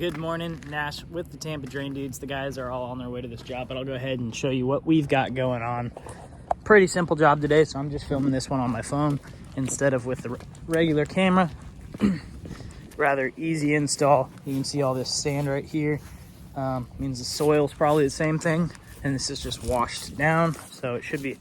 Good morning, Nash with the Tampa Drain Dudes. The guys are all on their way to this job, but I'll go ahead and show you what we've got going on. Pretty simple job today, so I'm just filming this one on my phone instead of with the regular camera. Rather easy install. You can see all this sand right here. Means the soil's probably the same thing, and this is just washed down, so it should be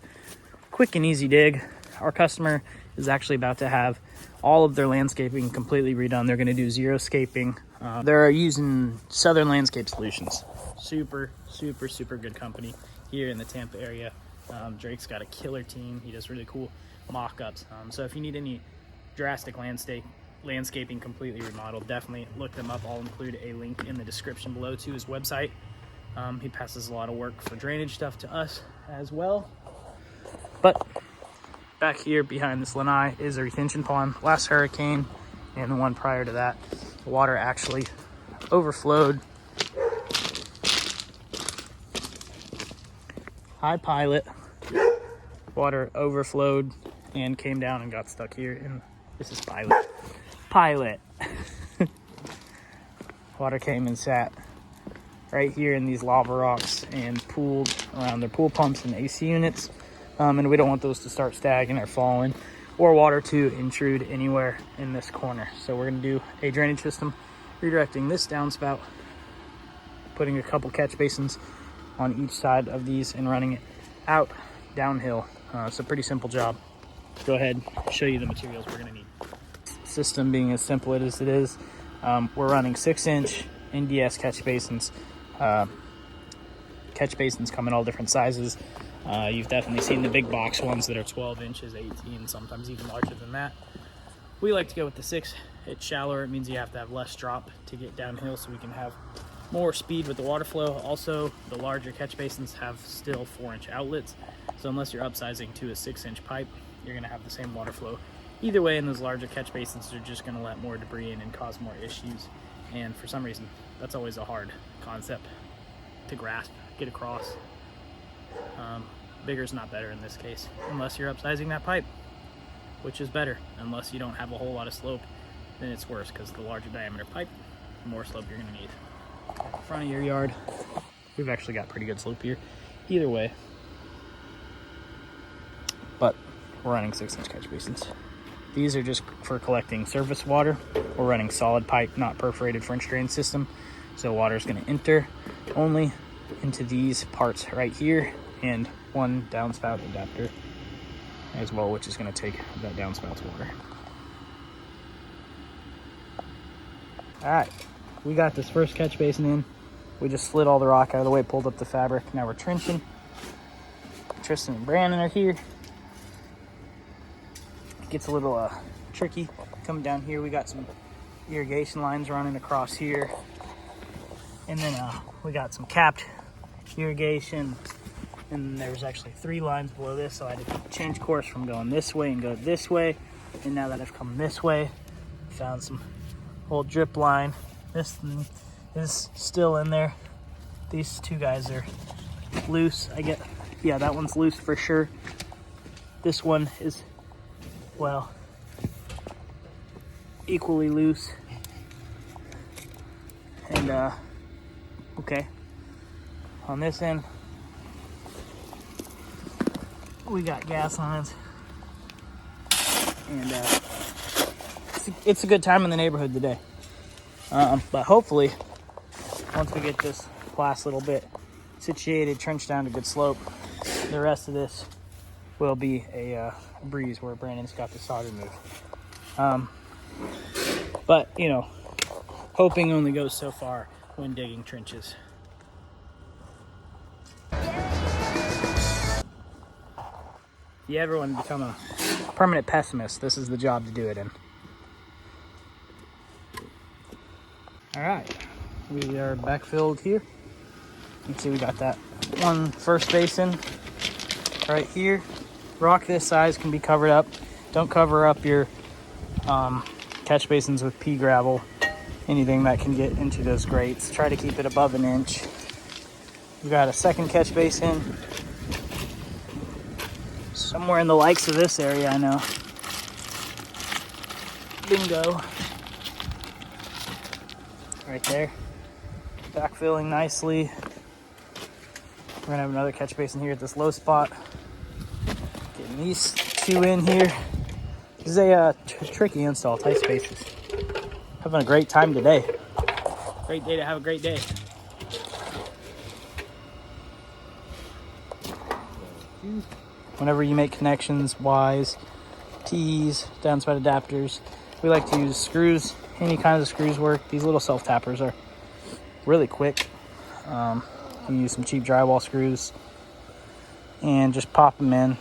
quick and easy dig. Our customer is actually about to have all of their landscaping completely redone. They're going to do xeriscaping. They're using Southern Landscape Solutions. Super good company here in the Tampa area. Drake's got a killer team. He does really cool mock-ups. So if you need any drastic landscaping completely remodeled, definitely look them up. I'll include a link in the description below to his website. He passes a lot of work for drainage stuff to us as well. But back here behind this lanai is a retention pond. Last hurricane and the one prior to that, the water actually overflowed. High pilot, water overflowed and came down and got stuck here. And this is pilot. Water came and sat right here in these lava rocks and pooled around their pool pumps and AC units. And we don't want those to start stagging or falling or water to intrude anywhere in this corner. So we're going to do a drainage system, redirecting this downspout, putting a couple catch basins on each side of these and running it out downhill. It's a pretty simple job. Go ahead, show you the materials we're going to need. System being as simple as it is, we're running 6-inch NDS catch basins. Catch basins come in all different sizes. You've definitely seen the big box ones that are 12 inches, 18, sometimes even larger than that. We like to go with the 6. It's shallower. It means you have to have less drop to get downhill so we can have more speed with the water flow. Also, the larger catch basins have still 4-inch outlets. So unless you're upsizing to a 6-inch pipe, you're going to have the same water flow. Either way, in those larger catch basins, are just going to let more debris in and cause more issues. And for some reason, that's always a hard concept to grasp, get across. Bigger is not better in this case, unless you're upsizing that pipe, which is better. Unless you don't have a whole lot of slope, then it's worse, because the larger diameter pipe, the more slope you're going to need. At the front of your yard, we've actually got pretty good slope here. Either way, but we're running 6-inch catch basins. These are just for collecting surface water. We're running solid pipe, not perforated French drain system. So water is going to enter only into these parts right here, and one downspout adapter as well, which is going to take that downspouts water. All right, we got this first catch basin in. We just slid all the rock out of the way, pulled up the fabric. Now we're trenching. Tristan and Brandon are here. It gets a little tricky coming down here. We got some irrigation lines running across here, and then we got some capped irrigation, and there's actually 3 lines below this, so I had to change course from going this way and go this way. And now that I've come this way, found some old drip line. This is still in there. These 2 guys are loose. Yeah, that one's loose for sure. This one is, well, equally loose. And okay, on this end we got gas lines, and it's a good time in the neighborhood today. But hopefully, once we get this last little bit situated, trenched down to good slope, the rest of this will be a breeze where Brandon's got the sod removed. But you know, hoping only goes so far when digging trenches. If you ever want to become a permanent pessimist, this is the job to do it in. All right, we are backfilled here. You can see we got that one first basin right here. Rock this size can be covered up. Don't cover up your catch basins with pea gravel, anything that can get into those grates. Try to keep it above 1 inch. We got a second catch basin somewhere in the likes of this area, I know. Bingo. Right there. backfilling nicely. We're gonna have another catch basin here at this low spot. Getting these two in here. This is a tricky install, tight spaces. Having a great time today. Great day to have a great day. Whenever you make connections, Ys, Ts, downspout adapters, we like to use screws. Any kinds of screws work. These little self-tappers are really quick. You can use some cheap drywall screws and just pop them in.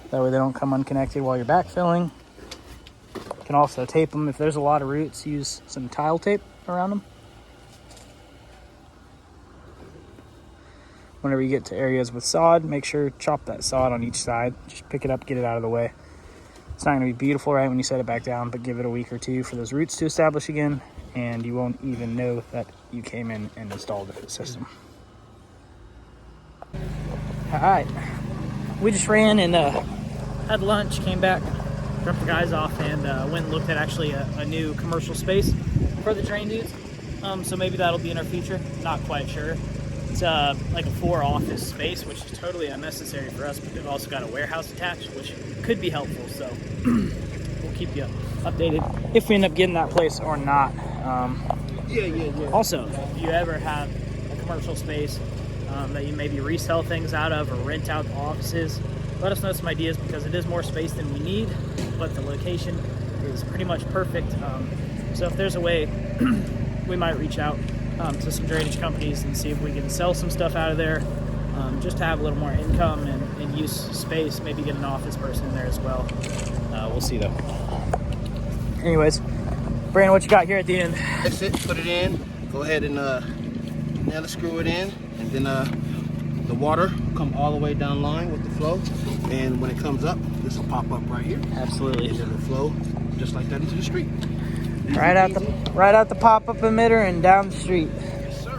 That way they don't come unconnected while you're backfilling. You can also tape them. If there's a lot of roots, use some tile tape around them. Whenever you get to areas with sod, make sure to chop that sod on each side. Just pick it up, get it out of the way. It's not going to be beautiful right when you set it back down, but give it a week or two for those roots to establish again, and you won't even know that you came in and installed the system. All right, we just ran and had lunch, came back, dropped the guys off, and went and looked at actually a new commercial space for the Drain Dudes. So maybe that'll be in our future, not quite sure. It's like a 4-office space, which is totally unnecessary for us, but they've also got a warehouse attached, which could be helpful. So we'll keep you updated if we end up getting that place or not. Also, if you ever have a commercial space that you maybe resell things out of or rent out the offices, let us know some ideas, because it is more space than we need, but the location is pretty much perfect. So if there's a way, we might reach out to some drainage companies and see if we can sell some stuff out of there, just to have a little more income and use space, maybe get an office person in there as well. We'll see though. Anyways, Brandon, what you got here at the end? That's it, put it in, go ahead and nail it, screw it in, and then the water come all the way down line with the flow, and when it comes up, this will pop up right here. Absolutely. And then it'll flow just like that into the street. Right out the pop-up emitter and down the street. Yes, sir.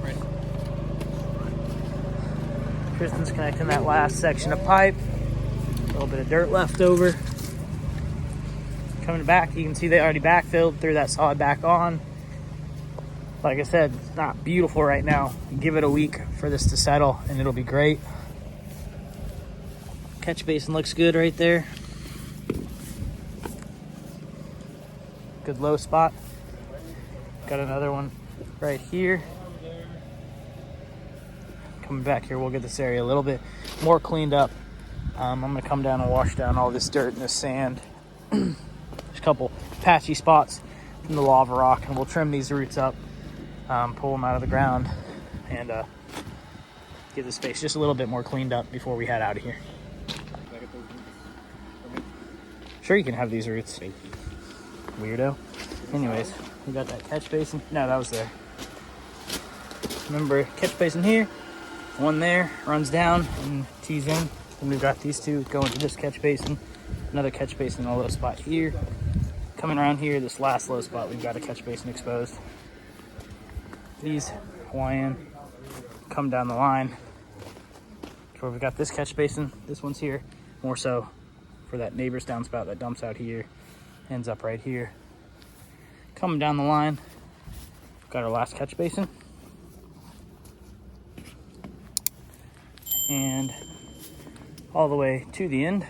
Right. Tristan's connecting that last section of pipe. A little bit of dirt left over. Coming back, you can see they already backfilled, threw that sod back on. Like I said, it's not beautiful right now. Give it a week for this to settle and it'll be great. Catch basin looks good right there. Good low spot. Got another one right here. Coming back here, we'll get this area a little bit more cleaned up. I'm gonna come down and wash down all this dirt and this sand. There's a couple patchy spots from the lava rock, and we'll trim these roots up, pull them out of the ground, and get the space just a little bit more cleaned up before we head out of here. Sure, you can have these roots. Thank you. Weirdo. Anyways, we got that catch basin. No, that was there. Remember, catch basin here, one there, runs down and tees in. And we've got these two going to this catch basin, another catch basin in a low spot here. Coming around here, this last low spot, we've got a catch basin exposed. These Hawaiian come down the line. So we've got this catch basin. This one's here, more so for that neighbor's downspout that dumps out here, ends up right here. Coming down the line, got our last catch basin. And all the way to the end